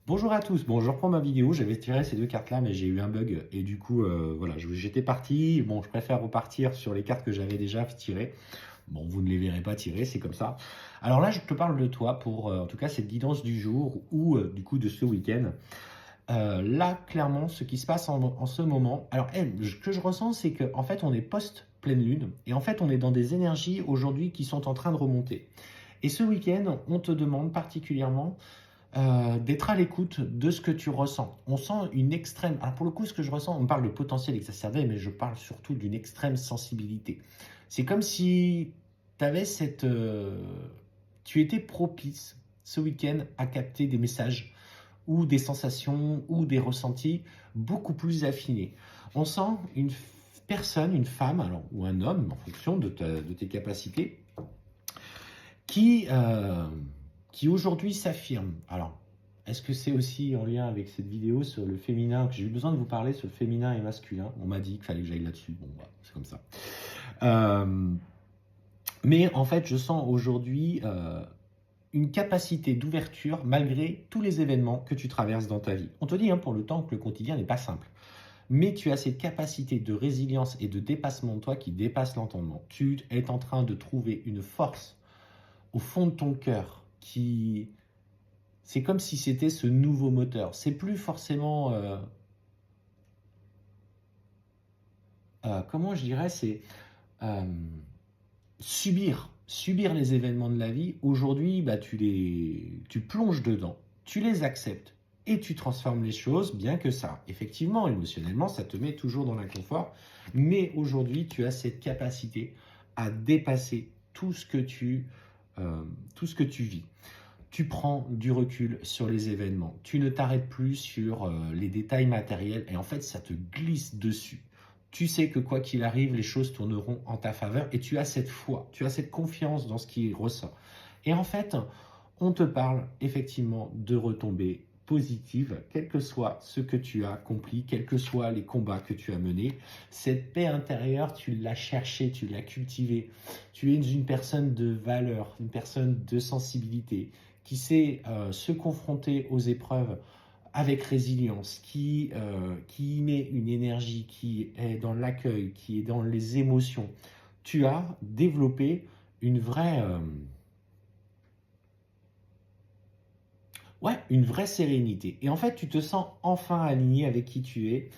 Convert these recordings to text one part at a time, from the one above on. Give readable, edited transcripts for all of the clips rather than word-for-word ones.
Bonjour à tous, bon je reprends ma vidéo, j'avais tiré ces deux cartes là mais j'ai eu un bug et du coup voilà, j'étais parti, bon je préfère repartir sur les cartes que j'avais déjà tirées. Bon vous ne les verrez pas tirer, c'est comme ça. Alors là je te parle de toi pour en tout cas cette guidance du jour ou du coup de ce week-end. Là clairement ce qui se passe en ce moment, alors ce que je ressens c'est que en fait on est post pleine lune et en fait on est dans des énergies aujourd'hui qui sont en train de remonter. Et ce week-end on te demande particulièrement d'être à l'écoute de ce que tu ressens. On sent une extrême... Alors pour le coup, ce que je ressens, on parle de potentiel exacerbé, mais je parle surtout d'une extrême sensibilité. C'est comme si tu avais cette... tu étais propice ce week-end à capter des messages ou des sensations ou des ressentis beaucoup plus affinés. On sent une personne, une femme alors, ou un homme, en fonction de tes capacités, qui, euh, qui aujourd'hui s'affirme. Alors, est-ce que c'est aussi en lien avec cette vidéo sur le féminin, que j'ai eu besoin de vous parler sur le féminin et masculin? On m'a dit qu'il fallait que j'aille là-dessus. Bon, bah, c'est comme ça. Euh, mais en fait, je sens aujourd'hui une capacité d'ouverture malgré tous les événements que tu traverses dans ta vie. On te dit pour le temps que le quotidien n'est pas simple. Mais tu as cette capacité de résilience et de dépassement de toi qui dépasse l'entendement. Tu es en train de trouver une force au fond de ton cœur qui... C'est comme si c'était ce nouveau moteur. C'est plus forcément... comment je dirais, c'est euh, subir les événements de la vie. Aujourd'hui, bah, tu plonges dedans, tu les acceptes et tu transformes les choses, bien que ça, effectivement, émotionnellement, ça te met toujours dans l'inconfort. Mais aujourd'hui, tu as cette capacité à dépasser tout ce que tu vis. Tu prends du recul sur les événements. Tu ne t'arrêtes plus sur les détails matériels et en fait, ça te glisse dessus. Tu sais que quoi qu'il arrive, les choses tourneront en ta faveur et tu as cette foi, tu as cette confiance dans ce qui ressort. Et en fait, on te parle effectivement de retombées positives, quel que soit ce que tu as accompli, quels que soient les combats que tu as menés. Cette paix intérieure, tu l'as cherchée, tu l'as cultivée. Tu es une personne de valeur, une personne de sensibilité, qui sait se confronter aux épreuves avec résilience, qui met une énergie, qui est dans l'accueil, qui est dans les émotions. Tu as développé une vraie sérénité. Et en fait, tu te sens enfin aligné avec qui tu es.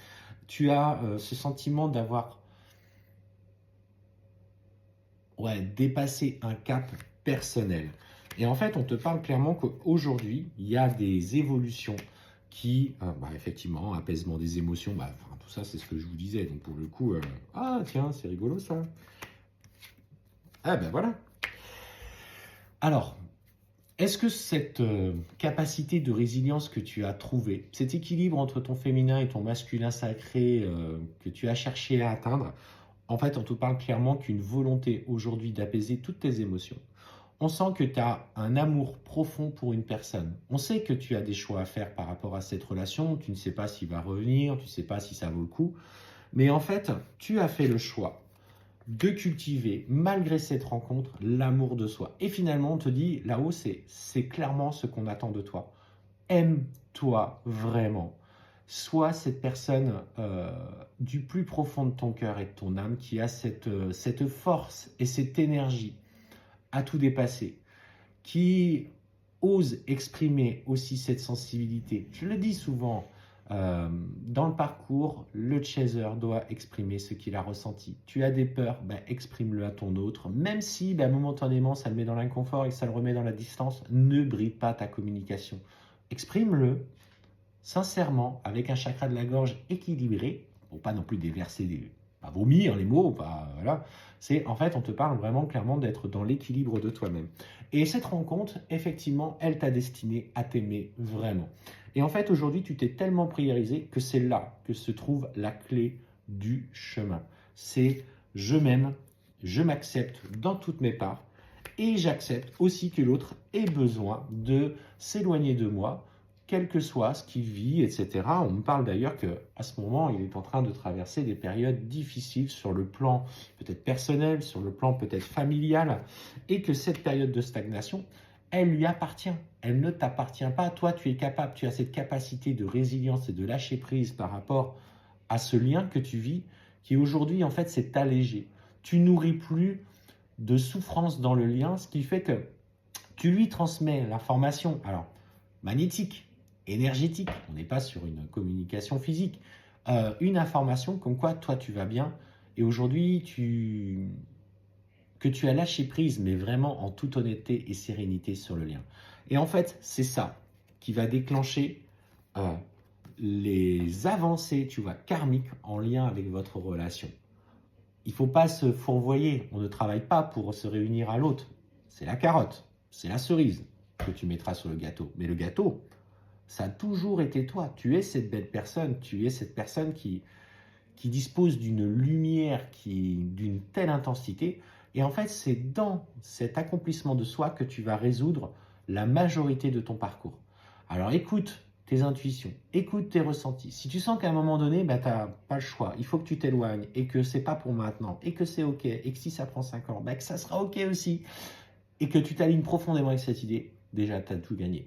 Tu as ce sentiment d'avoir dépassé un cap personnel. Et en fait, on te parle clairement qu'aujourd'hui, il y a des évolutions qui, effectivement, apaisement des émotions, tout ça, c'est ce que je vous disais. Donc, pour le coup, ah, tiens, c'est rigolo ça. Ah, ben voilà. Alors, est-ce que cette capacité de résilience que tu as trouvée, cet équilibre entre ton féminin et ton masculin sacré que tu as cherché à atteindre, en fait, on te parle clairement qu'une volonté aujourd'hui d'apaiser toutes tes émotions. On sent que tu as un amour profond pour une personne. On sait que tu as des choix à faire par rapport à cette relation. Tu ne sais pas s'il va revenir, tu ne sais pas si ça vaut le coup. Mais en fait, tu as fait le choix de cultiver, malgré cette rencontre, l'amour de soi. Et finalement, on te dit, là-haut, c'est clairement ce qu'on attend de toi. Aime-toi vraiment. Sois cette personne du plus profond de ton cœur et de ton âme qui a cette force et cette énergie à tout dépasser, qui ose exprimer aussi cette sensibilité. Je le dis souvent, dans le parcours, le chaser doit exprimer ce qu'il a ressenti. Tu as des peurs, exprime-le à ton autre. Même si momentanément ça le met dans l'inconfort et que ça le remet dans la distance, ne bride pas ta communication. Exprime-le sincèrement, avec un chakra de la gorge équilibré, pour pas non plus déverser pas vomir les mots, voilà. C'est en fait, on te parle vraiment clairement d'être dans l'équilibre de toi-même. Et cette rencontre, effectivement, elle t'a destiné à t'aimer vraiment. Et en fait, aujourd'hui, tu t'es tellement priorisé que c'est là que se trouve la clé du chemin. C'est je m'aime, je m'accepte dans toutes mes parts et j'accepte aussi que l'autre ait besoin de s'éloigner de moi, quel que soit ce qu'il vit, etc. On me parle d'ailleurs qu'à ce moment, il est en train de traverser des périodes difficiles sur le plan peut-être personnel, sur le plan peut-être familial, et que cette période de stagnation, elle lui appartient. Elle ne t'appartient pas. Toi, tu es capable, tu as cette capacité de résilience et de lâcher prise par rapport à ce lien que tu vis, qui aujourd'hui, en fait, s'est allégé. Tu nourris plus de souffrance dans le lien, ce qui fait que tu lui transmets l'information, alors magnétique, énergétique, on n'est pas sur une communication physique, une information comme quoi toi tu vas bien et aujourd'hui que tu as lâché prise, mais vraiment en toute honnêteté et sérénité sur le lien. Et en fait, c'est ça qui va déclencher les avancées, tu vois, karmiques en lien avec votre relation. Il ne faut pas se fourvoyer, on ne travaille pas pour se réunir à l'autre. C'est la carotte, c'est la cerise que tu mettras sur le gâteau. Mais le gâteau, ça a toujours été toi. Tu es cette belle personne, tu es cette personne qui dispose d'une lumière d'une telle intensité. Et en fait, c'est dans cet accomplissement de soi que tu vas résoudre la majorité de ton parcours. Alors écoute tes intuitions, écoute tes ressentis. Si tu sens qu'à un moment donné, bah, tu n'as pas le choix, il faut que tu t'éloignes et que c'est pas pour maintenant et que c'est ok et que si ça prend 5 ans, bah, que ça sera ok aussi et que tu t'alignes profondément avec cette idée, déjà tu as tout gagné.